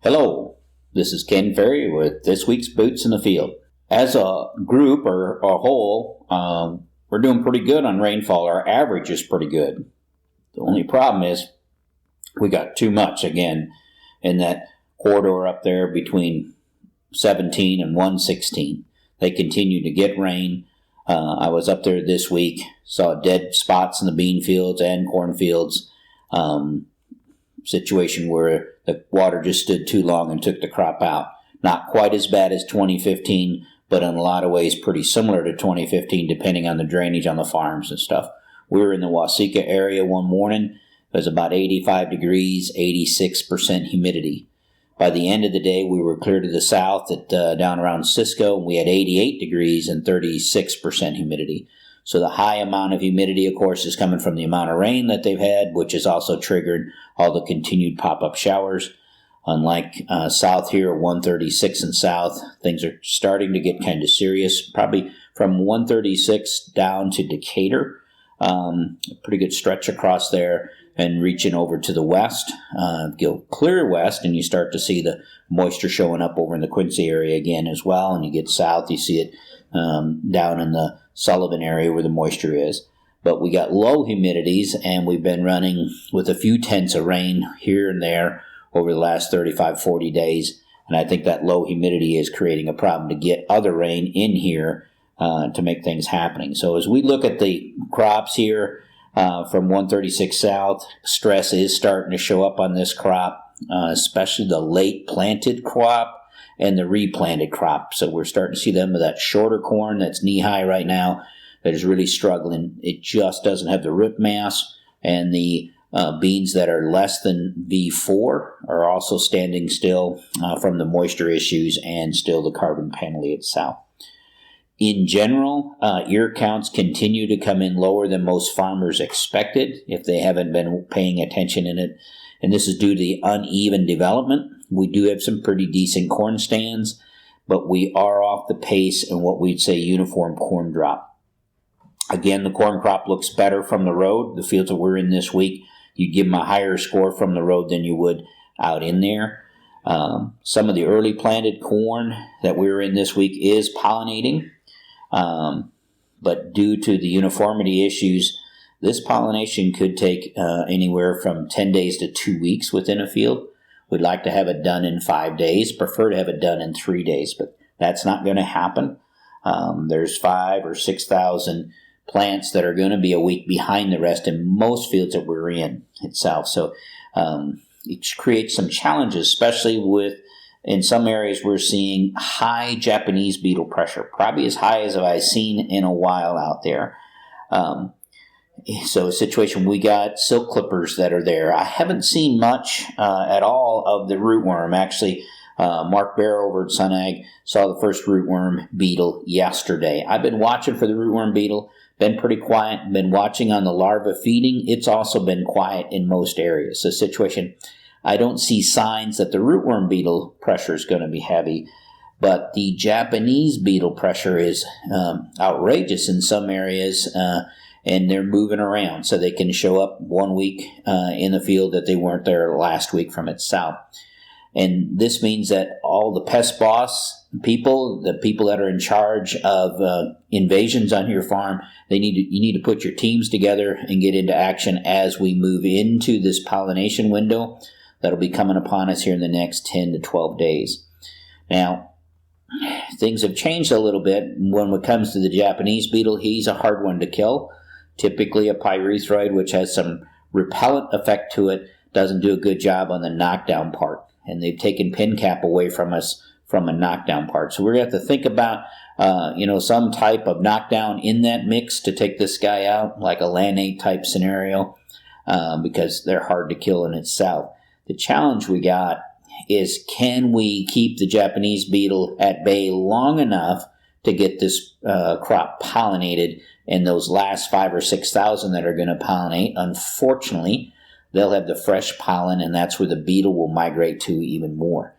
Hello, this is Ken Ferry with this week's Boots in the Field. As a group or a whole, we're doing pretty good on rainfall. Our average is pretty good. The only problem is we got too much again in that corridor up there between 17 and 116. They continue to get rain. I was up there this week, saw dead spots in the bean fields and corn fields. Situation where the water just stood too long and took the crop out. Not quite as bad as 2015, but in a lot of ways pretty similar to 2015 depending on the drainage on the farms and stuff. We were in the Waseca area one morning. It was about 85 degrees, 86% humidity. By the end of the day, we were clear to the south at down around Cisco, and we had 88 degrees and 36% humidity. So the high amount of humidity, of course, is coming from the amount of rain that they've had, which has also triggered all the continued pop-up showers. Unlike south here, 136 and south, things are starting to get kind of serious. Probably from 136 down to Decatur, a pretty good stretch across there, and reaching over to the west. Go clear west, and you start to see the moisture showing up over in the Quincy area again as well. And you get south, you see it down in the Sullivan area where the moisture is. But we got low humidities, and we've been running with a few tenths of rain here and there over the last 35, 40 days. And I think that low humidity is creating a problem to get other rain in here to make things happening. So as we look at the crops here from 136 south, stress is starting to show up on this crop, especially the late planted crop and the replanted crop. So we're starting to see them with that shorter corn that's knee-high right now that is really struggling. It just doesn't have the root mass, and the beans that are less than V4 are also standing still from the moisture issues and still the carbon penalty itself. In general, ear counts continue to come in lower than most farmers expected if they haven't been paying attention in it. And this is due to the uneven development. We do have some pretty decent corn stands, but we are off the pace in what we'd say uniform corn drop. Again, the corn crop looks better from the road. The fields that we're in this week, you'd give them a higher score from the road than you would out in there. Some of the early planted corn that we were in this week is pollinating, but due to the uniformity issues, this pollination could take anywhere from 10 days to 2 weeks within a field. We'd like to have it done in 5 days, prefer to have it done in 3 days, but that's not going to happen. There's 5,000 or 6,000 plants that are going to be a week behind the rest in most fields that we're in itself. So it creates some challenges, especially with, in some areas we're seeing high Japanese beetle pressure, probably as high as I've seen in a while out there. So a situation, we got silk clippers that are there. I haven't seen much at all of the rootworm. Actually, Mark Bear over at SunAg saw the first rootworm beetle yesterday. I've been watching for the rootworm beetle, been pretty quiet, been watching on the larva feeding. It's also been quiet in most areas. So situation, I don't see signs that the rootworm beetle pressure is going to be heavy, but the Japanese beetle pressure is outrageous in some areas, and they're moving around, so they can show up 1 week in the field that they weren't there last week from its south. And this means that all the pest boss people, the people that are in charge of invasions on your farm, you need to put your teams together and get into action as we move into this pollination window that'll be coming upon us here in the next 10 to 12 days. Now, things have changed a little bit when it comes to the Japanese beetle. He's a hard one to kill. Typically a pyrethroid, which has some repellent effect to it, doesn't do a good job on the knockdown part. And they've taken pin cap away from us from a knockdown part. So we're going to have to think about, some type of knockdown in that mix to take this guy out, like a lanate type scenario, because they're hard to kill in itself. The challenge we got is, can we keep the Japanese beetle at bay long enough to get this crop pollinated? And those last 5,000 or 6,000 that are going to pollinate, unfortunately, they'll have the fresh pollen, and that's where the beetle will migrate to even more.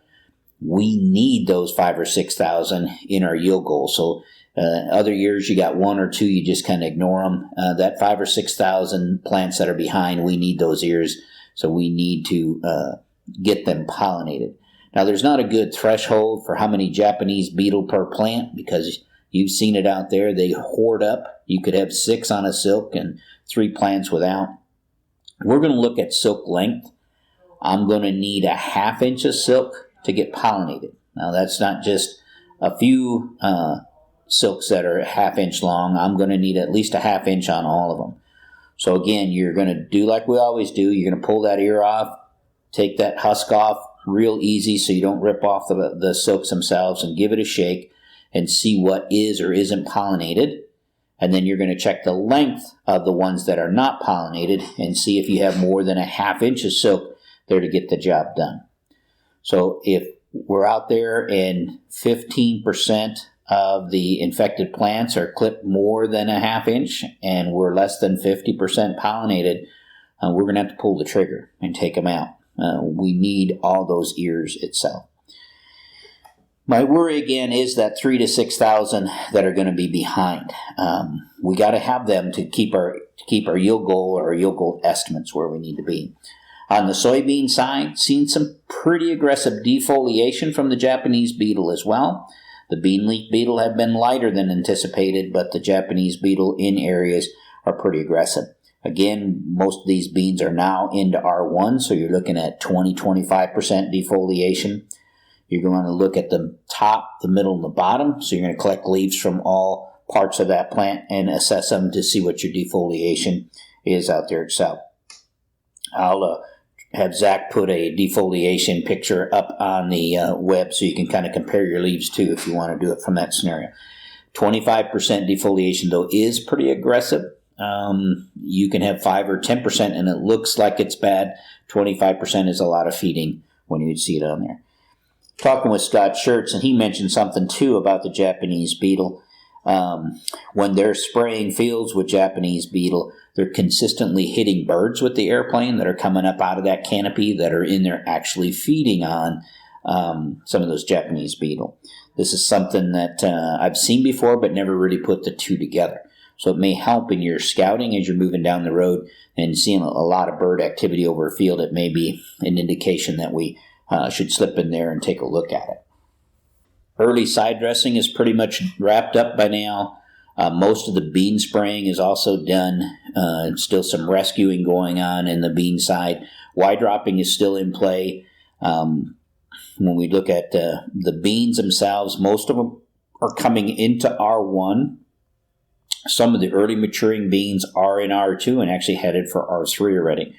We need those 5,000 or 6,000 in our yield goal. So other years you got 1 or 2, you just kind of ignore them. That 5,000 or 6,000 plants that are behind, we need those ears. So we need to get them pollinated. Now, there's not a good threshold for how many Japanese beetle per plant because you've seen it out there. They hoard up. You could have 6 on a silk and 3 plants without. We're going to look at silk length. I'm going to need a 1/2 inch of silk to get pollinated. Now, that's not just a few silks that are 1/2 inch long. I'm going to need at least a 1/2 inch on all of them. So again, you're going to do like we always do. You're going to pull that ear off, take that husk off real easy so you don't rip off the silks themselves, and give it a shake and see what is or isn't pollinated. And then you're going to check the length of the ones that are not pollinated and see if you have more than a 1/2 inch of silk there to get the job done. So if we're out there and 15% of the infected plants are clipped more than a 1/2 inch and we're less than 50% pollinated, we're going to have to pull the trigger and take them out. We need all those ears itself. My worry again is that 3,000 to 6,000 that are going to be behind. We got to have them to keep our yield goal or yield goal estimates where we need to be. On the soybean side, seen some pretty aggressive defoliation from the Japanese beetle as well. The bean leaf beetle have been lighter than anticipated, but the Japanese beetle in areas are pretty aggressive. Again, most of these beans are now into R1, so you're looking at 20-25% defoliation. You're going to look at the top, the middle, and the bottom. So you're going to collect leaves from all parts of that plant and assess them to see what your defoliation is out there itself. I'll have Zach put a defoliation picture up on the web so you can kind of compare your leaves too if you want to do it from that scenario. 25% defoliation, though, is pretty aggressive. You can have 5 or 10% and it looks like it's bad. 25% is a lot of feeding when you'd see it on there. Talking with Scott Schertz, and he mentioned something too about the Japanese beetle. When they're spraying fields with Japanese beetle, they're consistently hitting birds with the airplane that are coming up out of that canopy that are in there actually feeding on some of those Japanese beetle. This is something that I've seen before but never really put the two together. So it may help in your scouting as you're moving down the road and seeing a lot of bird activity over a field. It may be an indication that we should slip in there and take a look at it. Early side dressing is pretty much wrapped up by now. Most of the bean spraying is also done. Still some rescuing going on in the bean side. Wide dropping is still in play. When we look at the beans themselves, most of them are coming into R1. Some of the early maturing beans are in R2 and actually headed for R3 already.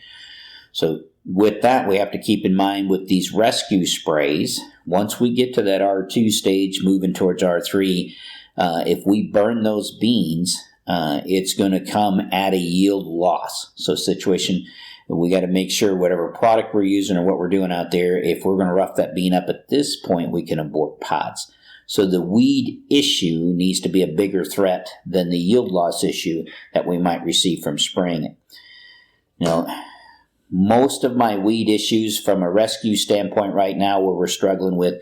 So with that, we have to keep in mind with these rescue sprays, once we get to that R2 stage, moving towards R3, if we burn those beans, it's going to come at a yield loss. So situation, we got to make sure whatever product we're using or what we're doing out there, if we're going to rough that bean up at this point, we can abort pods. So the weed issue needs to be a bigger threat than the yield loss issue that we might receive from spraying it. Most of my weed issues from a rescue standpoint right now where we're struggling with,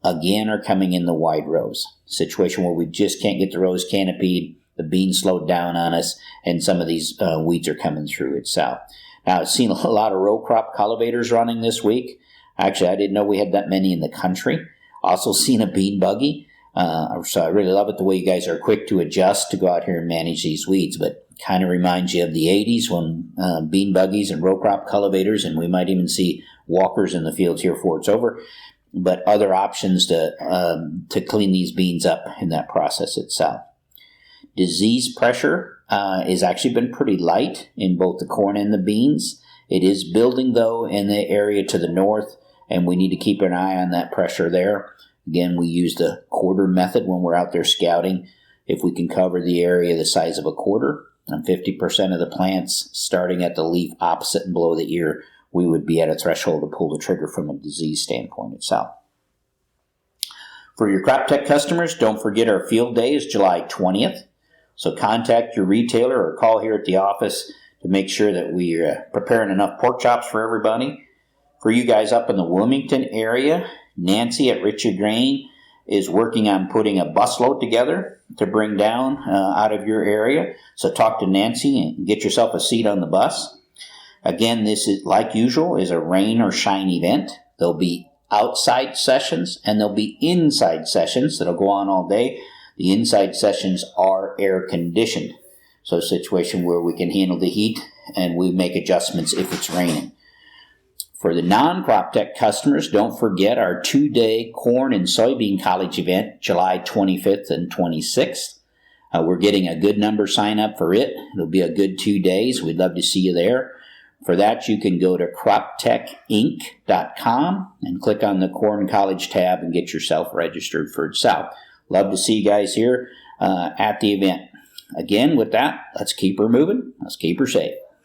again, are coming in the wide rows. Situation where we just can't get the rows canopied, the beans slowed down on us, and some of these weeds are coming through itself. Now, I've seen a lot of row crop cultivators running this week. Actually, I didn't know we had that many in the country. Also seen a bean buggy. So I really love it the way you guys are quick to adjust to go out here and manage these weeds, but kind of reminds you of the 80s when bean buggies and row crop cultivators, and we might even see walkers in the fields here before it's over, but other options to clean these beans up in that process itself. Disease pressure has actually been pretty light in both the corn and the beans. It is building, though, in the area to the north, and we need to keep an eye on that pressure there. Again, we use the quarter method when we're out there scouting. If we can cover the area the size of a quarter, and 50% of the plants starting at the leaf opposite and below the ear, we would be at a threshold to pull the trigger from a disease standpoint itself. For your crop tech customers, don't forget our field day is July 20th. So contact your retailer or call here at the office to make sure that we're preparing enough pork chops for everybody. For you guys up in the Wilmington area, Nancy at Richard Grain is working on putting a busload together to bring down out of your area. So talk to Nancy and get yourself a seat on the bus. Again, this is, like usual, is a rain or shine event. There'll be outside sessions and there'll be inside sessions that'll go on all day. The inside sessions are air conditioned. So a situation where we can handle the heat and we make adjustments if it's raining. For the non-crop tech customers, don't forget our 2-day corn and soybean college event, July 25th and 26th. We're getting a good number sign up for it. It'll be a good 2 days. We'd love to see you there. For that, you can go to croptechinc.com and click on the Corn College tab and get yourself registered for itself. Love to see you guys here at the event. Again, with that, let's keep her moving. Let's keep her safe.